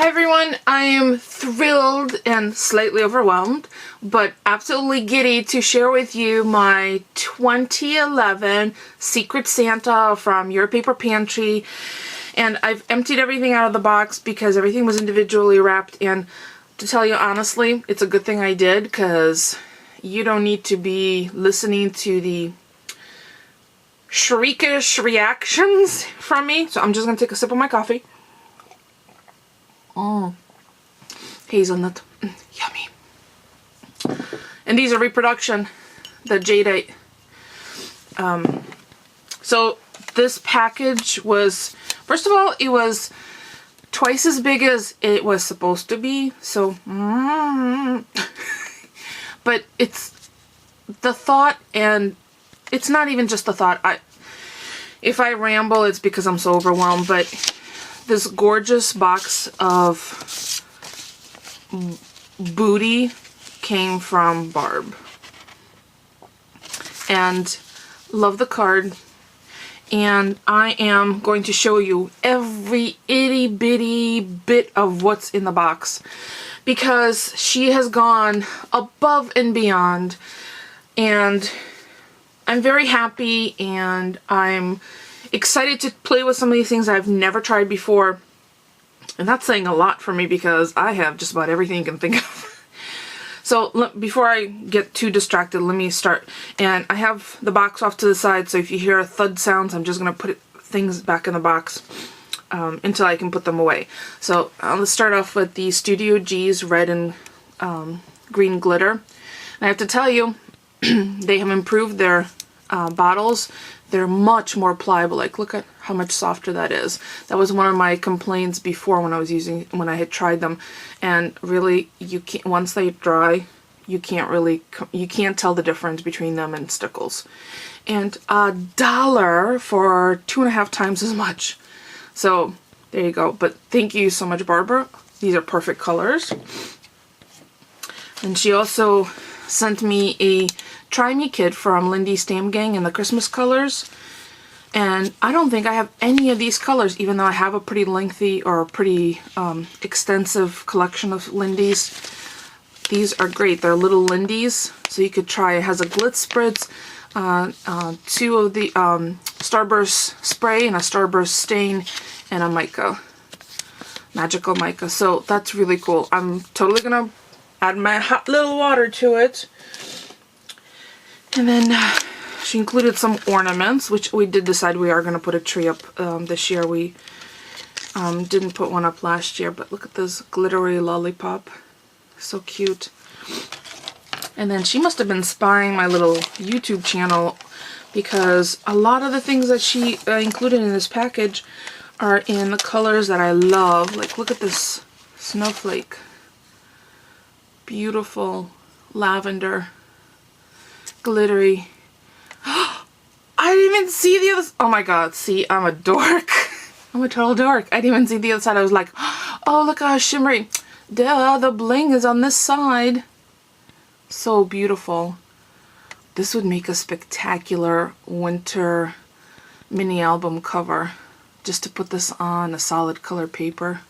Hi everyone, I am thrilled and slightly overwhelmed, but absolutely giddy to share with you my 2011 Secret Santa from Your Paper Pantry. And I've emptied everything out of the box because everything was individually wrapped, and to tell you honestly, it's a good thing I did, because you don't need to be listening to the shriekish reactions from me. So I'm just going to take a sip of my coffee. Hazelnut. Yummy. And these are reproduction, the jadeite. So this package was, first of all, it was twice as big as it was supposed to be. So, but it's the thought, and it's not even just the thought. If I ramble, it's because I'm so overwhelmed, but this gorgeous box of booty came from Barb, and love the card. And I am going to show you every itty bitty bit of what's in the box, because she has gone above and beyond, and I'm very happy, and I'm excited to play with some of these things I've never tried before. And that's saying a lot for me, because I have just about everything you can think of. So before I get too distracted, let me start. And I have the box off to the side, so if you hear thud sounds, I'm just going to put things back in the box until I can put them away. So let's start off with the Studio G's red and green glitter. And I have to tell you, they have improved their bottles. They're much more pliable. Like, look at how much softer that is. That was one of my complaints before when I had tried them. And really, you can't, once they dry, you can't tell the difference between them and Stickles. And $1 for 2.5 times as much. So there you go. But thank you so much, Barbara. These are perfect colors. And she also sent me a Try Me kit from Lindy Stam Gang in the Christmas colors. And I don't think I have any of these colors, even though I have a pretty lengthy or pretty extensive collection of Lindy's. These are great. They're little Lindy's, so you could try. It has a Glitz Spritz, 2 of the Starburst spray and a Starburst stain, and a mica, magical mica. So that's really cool. I'm totally gonna add my hot little water to it. And then she included some ornaments, which we did decide we are going to put a tree up this year. We didn't put one up last year, but look at this glittery lollipop. So cute. And then she must have been spying my little YouTube channel, because a lot of the things that she included in this package are in the colors that I love. Like, look at this snowflake. Beautiful lavender. Glittery. I didn't even see the other. Oh my god, see, I'm a dork. I'm a total dork. I didn't even see the other side. I was like, oh, look how shimmery. Duh, the bling is on this side. So beautiful. This would make a spectacular winter mini album cover. Just to put this on a solid color paper.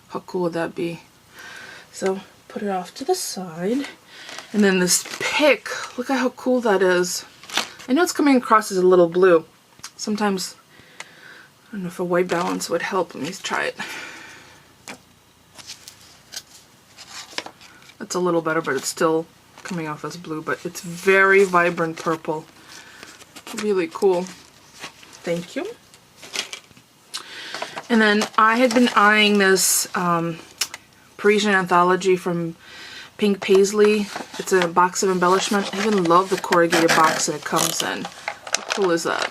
How cool would that be? So, put it off to the side. And then this pick, look at how cool that is. I know it's coming across as a little blue. Sometimes, I don't know if a white balance would help. Let me try it. That's a little better, but it's still coming off as blue. But it's very vibrant purple. Really cool. Thank you. And then I had been eyeing this Parisian Anthology from Pink Paisley. It's a box of embellishment. I even love the corrugated box that it comes in. How cool is that?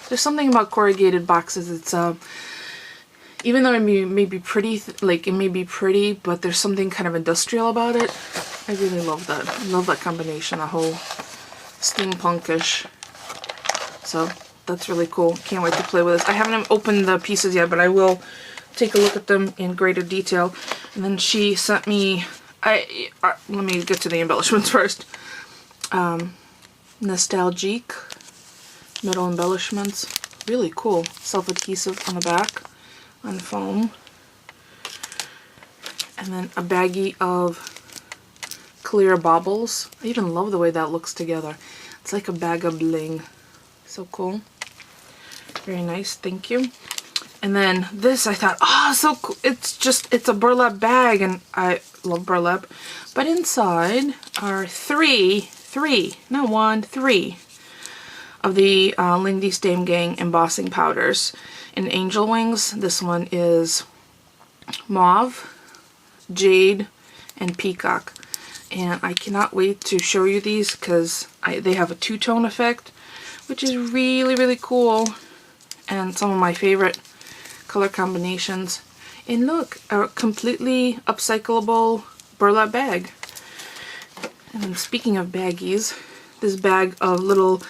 There's something about corrugated boxes. It's even though it may be pretty, like it may be pretty, but there's something kind of industrial about it. I really love that. I love that combination, the whole steampunkish. So that's really cool. Can't wait to play with this. I haven't opened the pieces yet, but I will take a look at them in greater detail. And then she sent me, let me get to the embellishments first. Nostalgique metal embellishments. Really cool. Self-adhesive on the back, on foam. And then a baggie of clear baubles. I even love the way that looks together. It's like a bag of bling. So cool. Very nice, thank you. And then this, I thought, oh, so cool. It's a burlap bag, and I love burlap. But inside are three of the Lindy's Dame Gang embossing powders in angel wings. This one is mauve, jade, and peacock. And I cannot wait to show you these because they have a two-tone effect, which is really, really cool. And some of my favorite color combinations. And look, a completely upcyclable burlap bag. And then speaking of baggies, this bag of little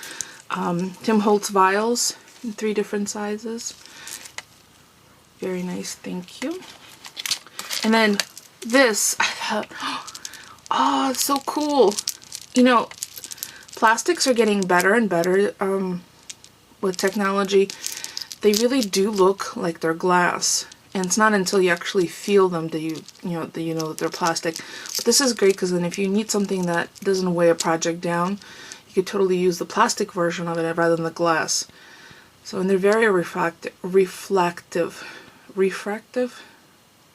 Tim Holtz vials in 3 different sizes. Very nice, thank you. And then this, I thought, oh, it's so cool. You know, plastics are getting better and better with technology. They really do look like they're glass. And it's not until you actually feel them that you know that they're plastic. But this is great because then if you need something that doesn't weigh a project down, you could totally use the plastic version of it rather than the glass. So, and they're very reflective,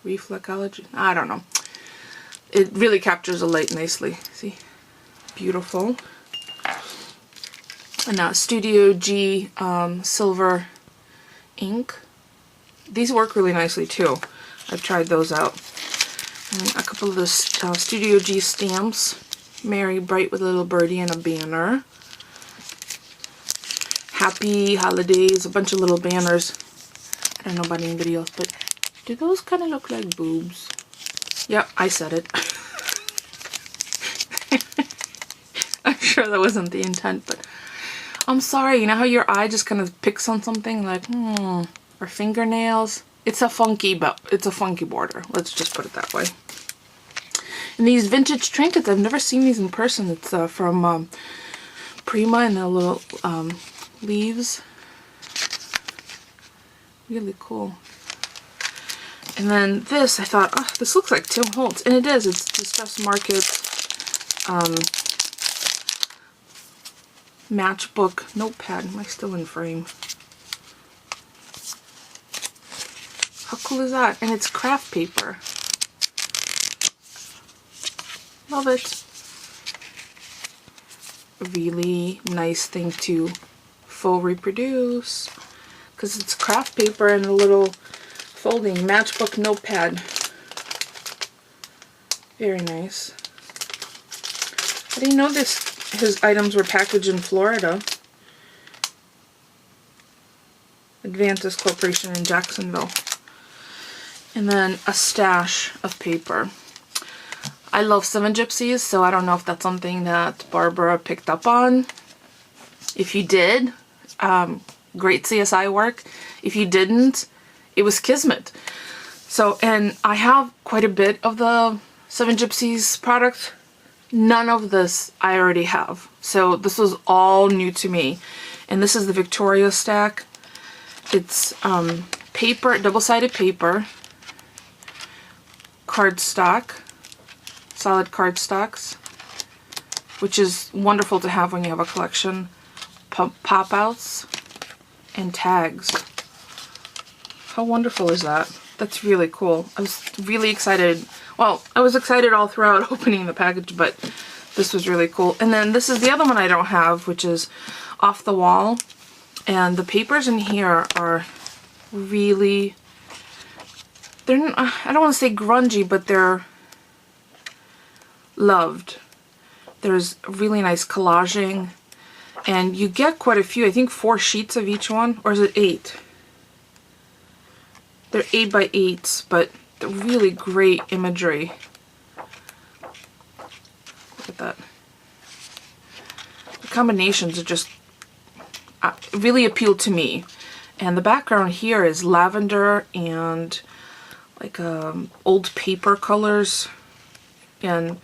reflexology. I don't know. It really captures the light nicely. See, beautiful. And now Studio G silver ink. These work really nicely too. I've tried those out. And a couple of the Studio G stamps. Merry Bright with a little birdie and a banner. Happy Holidays, a bunch of little banners. I don't know about anybody else, but do those kind of look like boobs? Yep, I said it. I'm sure that wasn't the intent, but I'm sorry. You know how your eye just kind of picks on something like, or fingernails? It's a funky border. Let's just put it that way. And these vintage trinkets, I've never seen these in person. It's from Prima and the little leaves. Really cool. And then this, I thought, oh, this looks like Tim Holtz. And it is. It's Distress Market's matchbook notepad. Am I still in frame? How cool is that? And it's craft paper. Love it. A really nice thing to faux reproduce because it's craft paper and a little folding matchbook notepad. Very nice. I didn't know his items were packaged in Florida. Advantis Corporation in Jacksonville. And then a stash of paper. I love Seven Gypsies, so I don't know if that's something that Barbara picked up on. If you did, great CSI work. If you didn't, it was Kismet. So, and I have quite a bit of the Seven Gypsies product. None of this I already have. So this was all new to me. And this is the Victoria stack. It's paper, double-sided paper, cardstock, solid cardstocks, which is wonderful to have when you have a collection, pop-outs, and tags. How wonderful is that? That's really cool. I was really excited. Well, I was excited all throughout opening the package, but this was really cool. And then this is the other one I don't have, which is Off the Wall. And the papers in here are really, I don't want to say grungy, but they're loved. There's really nice collaging, and you get quite a few. I think 4 sheets of each one, or is it 8? They're 8 by 8s, but they're really great imagery. Look at that. The combinations are just really appeal to me. And the background here is lavender and like old paper colors, and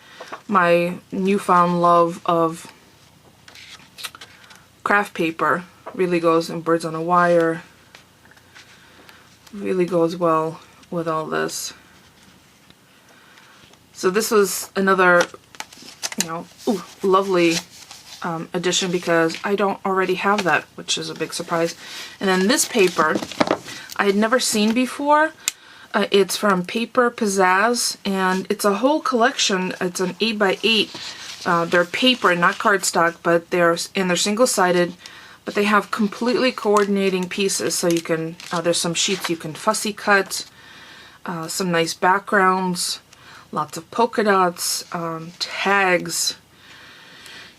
my newfound love of craft paper really goes, and Birds on a Wire really goes well with all this. So this was another, you know, lovely edition because I don't already have that, which is a big surprise. And then this paper I had never seen before. It's from Paper Pizzazz, and it's a whole collection. It's an 8x8. They're paper, not cardstock, but they're single-sided. But they have completely coordinating pieces, so you can. There's some sheets you can fussy cut, some nice backgrounds, lots of polka dots, tags.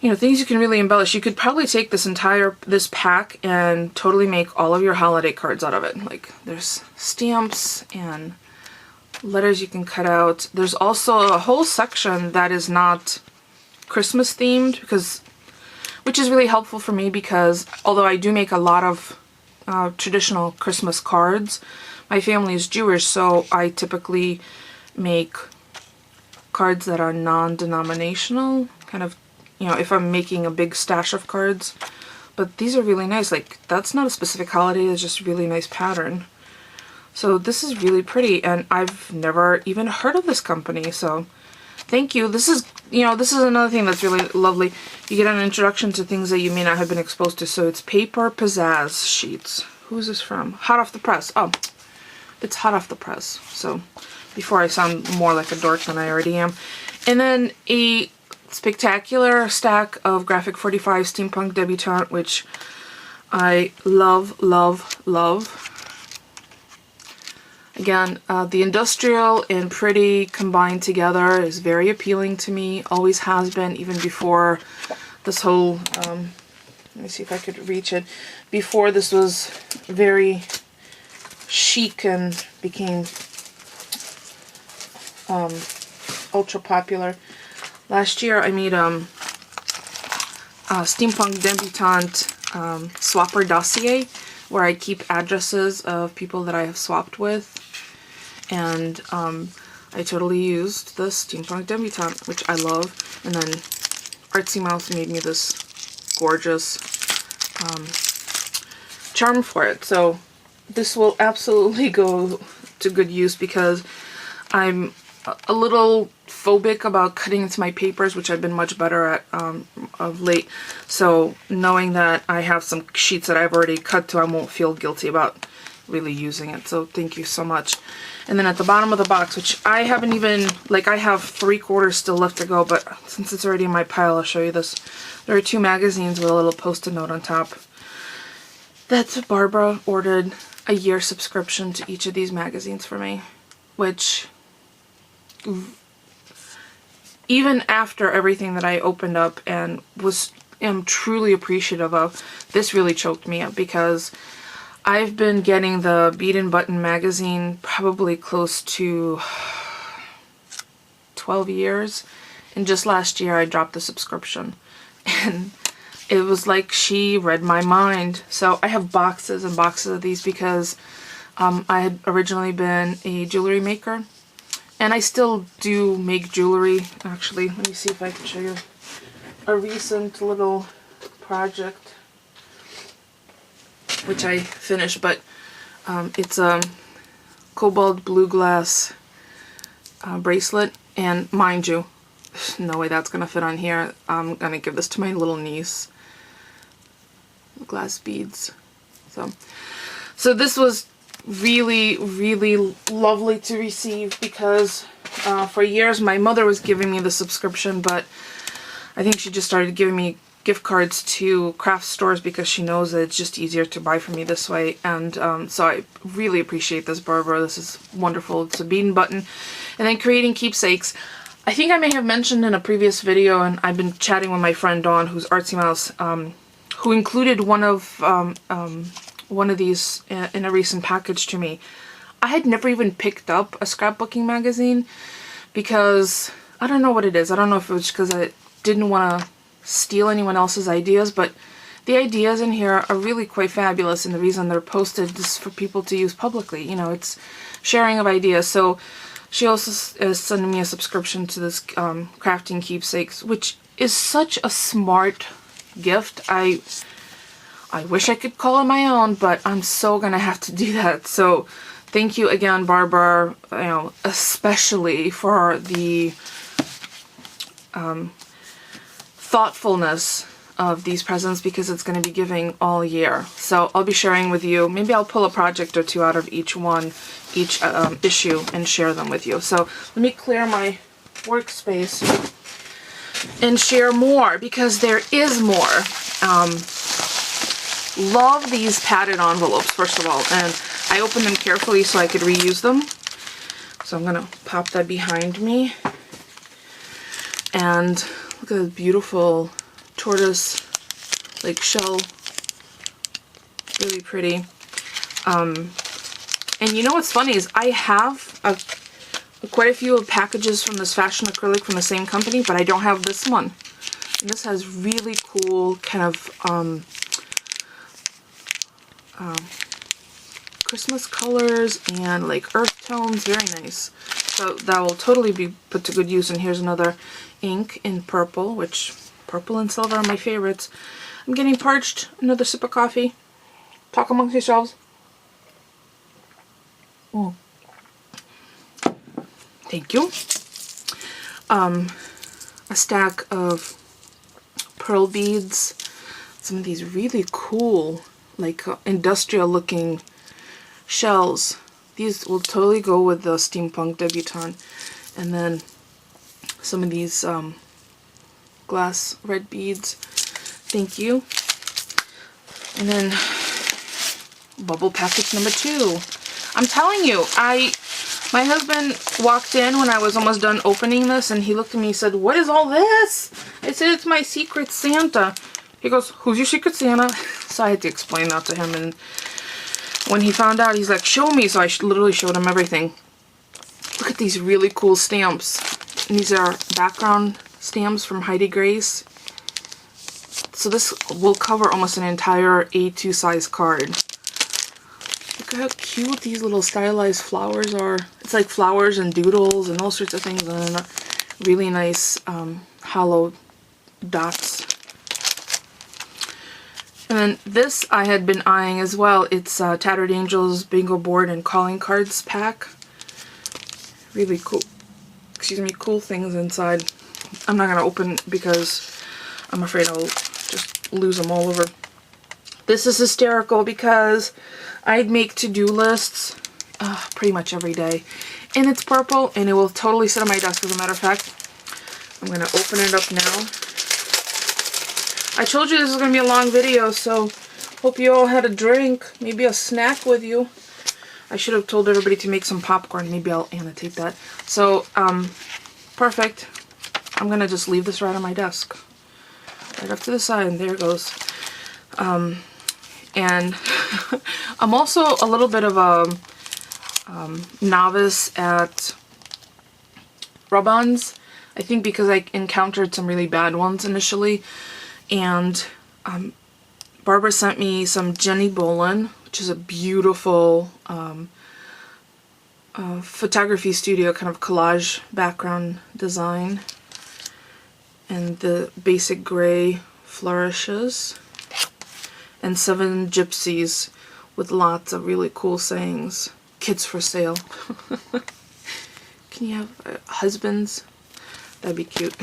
You know, things you can really embellish. You could probably take this pack and totally make all of your holiday cards out of it. Like, there's stamps and letters you can cut out. There's also a whole section that is not Christmas themed, which is really helpful for me because although I do make a lot of traditional Christmas cards, my family is Jewish, so I typically make cards that are non-denominational, kind of, you know, if I'm making a big stash of cards. But these are really nice. Like, that's not a specific holiday, it's just a really nice pattern. So this is really pretty, and I've never even heard of this company, so thank you. This is, you know, this is another thing that's really lovely. You get an introduction to things that you may not have been exposed to. So it's Paper Pizzazz sheets. Who's this from? Hot off the press. Oh, it's hot off the press. So before I sound more like a dork than I already am. And then a spectacular stack of Graphic 45 Steampunk Debutante, which I love, love, love. Again, the industrial and pretty combined together is very appealing to me. Always has been, even before this whole, let me see if I could reach it, before this was very chic and became ultra popular. Last year I made Steampunk Debutante swapper dossier, where I keep addresses of people that I have swapped with, and I totally used the Steampunk Debutante, which I love, and then Artsy Mouse made me this gorgeous charm for it. So this will absolutely go to good use because I'm a little phobic about cutting into my papers, which I've been much better at of late. So knowing that I have some sheets that I've already cut to, I won't feel guilty about really using it. So thank you so much. And then at the bottom of the box, which I haven't even, like, I have 3/4 still left to go, but since it's already in my pile, I'll show you this. There are 2 magazines with a little post-it note on top. That's Barbara ordered a year subscription to each of these magazines for me, which, even after everything that I opened up and am truly appreciative of, this really choked me up because I've been getting the Bead and Button magazine probably close to 12 years, and just last year I dropped the subscription, and it was like she read my mind. So I have boxes and boxes of these because I had originally been a jewelry maker, and I still do make jewelry. Actually, let me see if I can show you a recent little project which I finished, but it's a cobalt blue glass bracelet, and mind you, there's no way that's gonna fit on here. I'm gonna give this to my little niece. Glass beads. So this was really, really lovely to receive because for years my mother was giving me the subscription, but I think she just started giving me gift cards to craft stores because she knows that it's just easier to buy from me this way. And so I really appreciate this, Barbara. This is wonderful. It's a bead and button. And then creating keepsakes. I think I may have mentioned in a previous video, and I've been chatting with my friend Dawn, who's Artsy Mouse, who included one of these in a recent package to me. I had never even picked up a scrapbooking magazine because I don't know what it is. I don't know if it was because I didn't want to steal anyone else's ideas, but the ideas in here are really quite fabulous, and the reason they're posted is for people to use publicly. You know, it's sharing of ideas. So she also is sending me a subscription to this crafting keepsakes, which is such a smart gift. I wish I could call it my own, but I'm so gonna have to do that. So Thank you again, Barbara, you know, especially for the thoughtfulness of these presents, because it's going to be giving all year. So I'll be sharing with you. Maybe I'll pull a project or two out of each issue and share them with you. So let me clear my workspace and share more, because there is more. Love these padded envelopes, first of all, and I opened them carefully so I could reuse them. So I'm going to pop that behind me. And look at this beautiful tortoise like shell. Really pretty. And you know what's funny is I have quite a few packages from this fashion acrylic from the same company, but I don't have this one. And this has really cool kind of Christmas colors and like earth tones. Very nice. So that will totally be put to good use. And here's another ink in purple, which purple and silver are my favorites. I'm getting parched. Another sip of coffee. Talk amongst yourselves. Thank you. A stack of pearl beads. Some of these really cool, like industrial looking shells. These will totally go with the steampunk debutante. And then some of these glass red beads. Thank you. And then bubble package number 2. I'm telling you, my husband walked in when I was almost done opening this, and he looked at me and said, "What is all this?" I said, "It's my Secret Santa." He goes, "Who's your Secret Santa?" So I had to explain that to him, and when he found out, he's like, "Show me." So I literally showed him everything. Look at these really cool stamps. And these are background stamps from Heidi Grace. So this will cover almost an entire A2 size card. Look at how cute these little stylized flowers are. It's like flowers and doodles and all sorts of things, and really nice hollow dots. And then this I had been eyeing as well. It's Tattered Angels bingo board and calling cards pack. Really cool, cool things inside. I'm not going to open because I'm afraid I'll just lose them all over. This is hysterical because I'd make to-do lists pretty much every day. And it's purple, and it will totally sit on my desk, as a matter of fact. I'm going to open it up now. I told you this was going to be a long video, so hope you all had a drink, maybe a snack with you. I should have told everybody to make some popcorn. Maybe I'll annotate that. So, perfect. I'm going to just leave this right on my desk. Right up to the side, and there it goes. And I'm also a little bit of a novice at rub-ons. I think because I encountered some really bad ones initially. And Barbara sent me some Jenny Bolin, which is a beautiful photography studio kind of collage background design. And the basic gray flourishes. And 7 gypsies with lots of really cool sayings. Kids for sale. Can you have husbands? That'd be cute.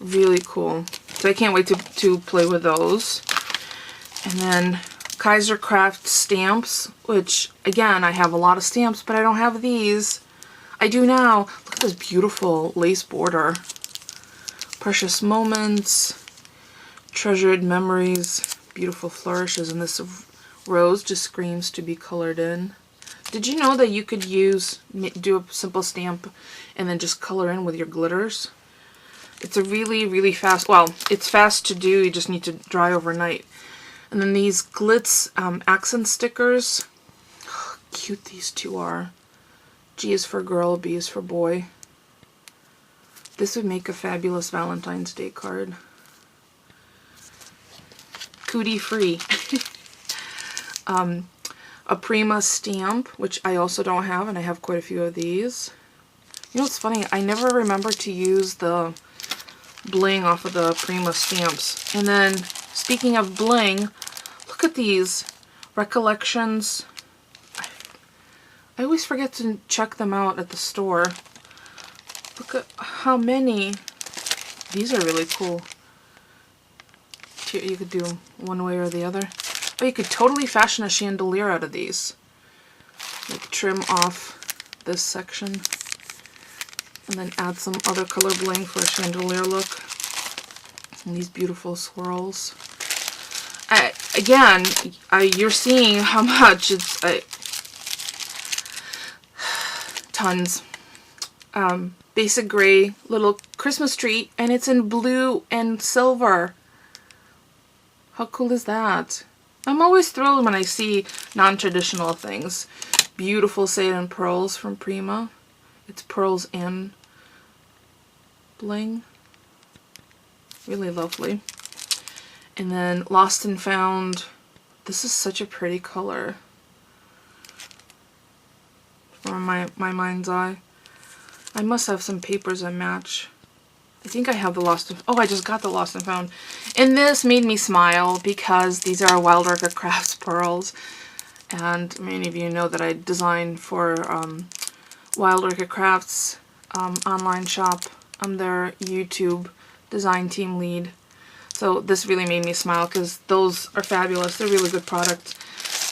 Really cool. So I can't wait to play with those. And then Kaiser Craft stamps, which again, I have a lot of stamps, but I don't have these. I do now. Look at this beautiful lace border. Precious Moments, Treasured Memories, beautiful flourishes, and this rose just screams to be colored in. Did you know that you could do a simple stamp and then just color in with your glitters? It's a really, really fast, well, it's fast to do, you just need to dry overnight. And then these glitz accent stickers. Oh, cute these two are. G is for girl, B is for boy. This would make a fabulous Valentine's Day card. Cootie free. A Prima stamp, which I also don't have, and I have quite a few of these. You know what's funny? I never remember to use the bling off of the Prima stamps. And then, speaking of bling, look at these Recollections. I always forget to check them out at the store. Look at how many. These are really cool. You could do one way or the other. Oh, you could totally fashion a chandelier out of these. Like trim off this section and then add some other color bling for a chandelier look. And these beautiful swirls. Again, you're seeing how much it's tons. Basic gray little Christmas tree, and it's in blue and silver. How cool is that? I'm always thrilled when I see non-traditional things. Beautiful satin pearls from Prima. It's pearls and bling. Really lovely. And then Lost and Found. This is such a pretty color. From my mind's eye. I must have some papers that match. I think I have the Lost and... Oh, I just got the Lost and Found. And this made me smile because these are Wild Orchid Crafts pearls. And many of you know that I designed for Wild Orchid Crafts online shop. I'm their YouTube design team lead. So this really made me smile because those are fabulous. They're really good products.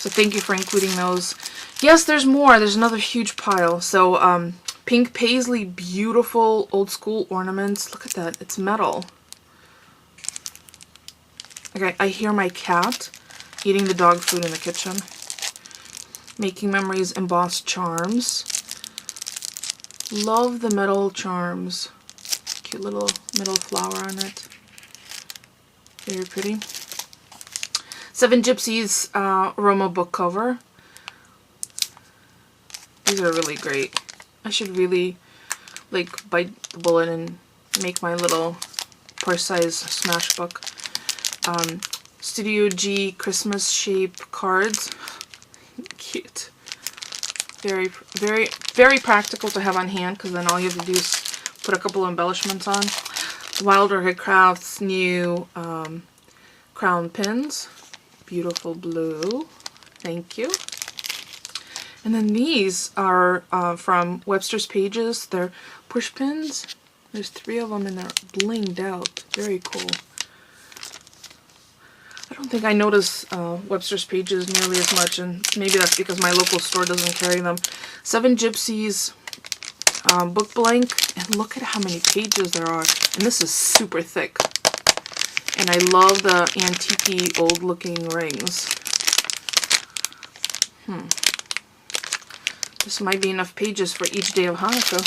So thank you for including those. Yes, there's more. There's another huge pile. So pink paisley, beautiful old school ornaments. Look at that. It's metal. Okay, I hear my cat eating the dog food in the kitchen. Making Memories embossed charms. Love the metal charms. Cute little metal flower on it. Very pretty. Seven Gypsies Aroma book cover. These are really great. I should really like bite the bullet and make my little purse size smash book. Studio G Christmas shape cards. Cute. Very, very, very practical to have on hand because then all you have to do is put a couple embellishments on. Wild Orchid Crafts new crown pins. Beautiful blue. Thank you. And then these are from Webster's Pages. They're push pins. There's 3 of them and they're blinged out. Very cool. I don't think I notice Webster's Pages nearly as much, and maybe that's because my local store doesn't carry them. Seven Gypsies book blank, and look at how many pages there are. And this is super thick. And I love the antique-y old looking rings. This might be enough pages for each day of Hanukkah.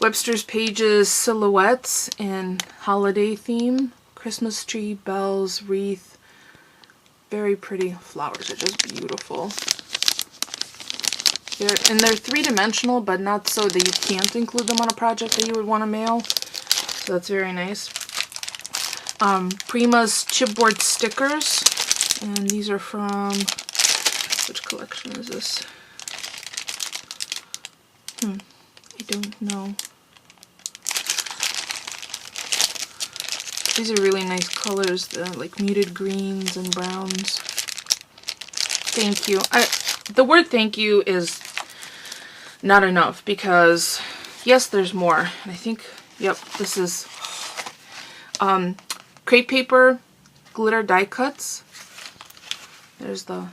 Webster's Pages silhouettes in holiday theme. Christmas tree, bells, wreath. Very pretty. Flowers are just beautiful. They're three-dimensional, but not so that you can't include them on a project that you would want to mail. So that's very nice. Prima's chipboard stickers. And these are from... Which collection is this? I don't know. These are really nice colors, like muted greens and browns. Thank you. The word thank you is not enough because, yes, there's more. And I think, yep, this is crepe paper, glitter die cuts. There's the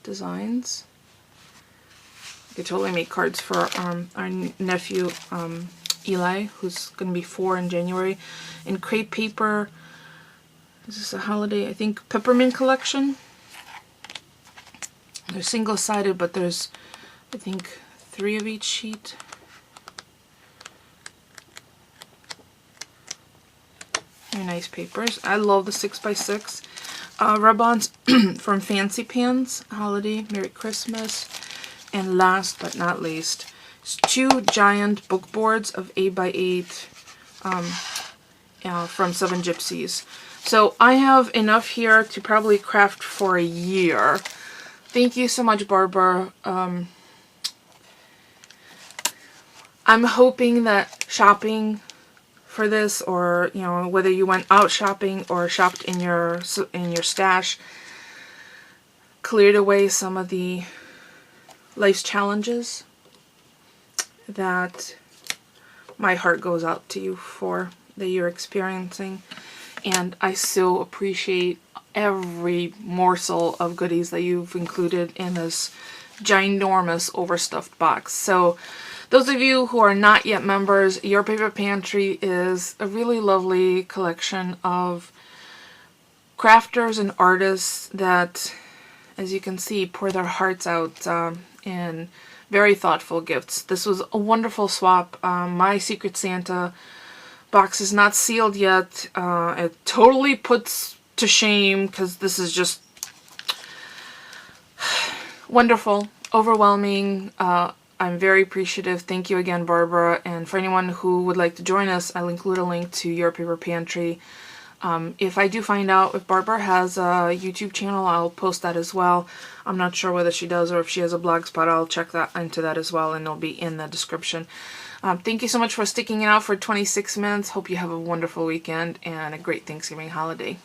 designs. I could totally make cards for our nephew, Eli, who's going to be 4 in January. In crepe paper, this is a holiday, I think, peppermint collection. They're single-sided, but there's, I think, 3 of each sheet. Very nice papers. I love the 6x6. Rub-ons from Fancy Pans, holiday, Merry Christmas. And last but not least, 2 giant book boards of 8x8 from Seven Gypsies. So I have enough here to probably craft for a year. Thank you so much, Barbara. I'm hoping that shopping for this, or you know, whether you went out shopping or shopped in your stash, cleared away some of the life's challenges that my heart goes out to you for, that you're experiencing. And I so appreciate every morsel of goodies that you've included in this ginormous overstuffed box. So those of you who are not yet members, Your Paper Pantry is a really lovely collection of crafters and artists that, as you can see, pour their hearts out in very thoughtful gifts. This was a wonderful swap. My Secret Santa box is not sealed yet. It totally puts to shame, because this is just wonderful, overwhelming. I'm very appreciative. Thank you again, Barbara. And for anyone who would like to join us, I'll include a link to Your Paper Pantry. If I do find out if Barbara has a YouTube channel, I'll post that as well. I'm not sure whether she does or if she has a blog spot. I'll check that into that as well, and it'll be in the description. Thank you so much for sticking it out for 26 minutes. Hope you have a wonderful weekend and a great Thanksgiving holiday.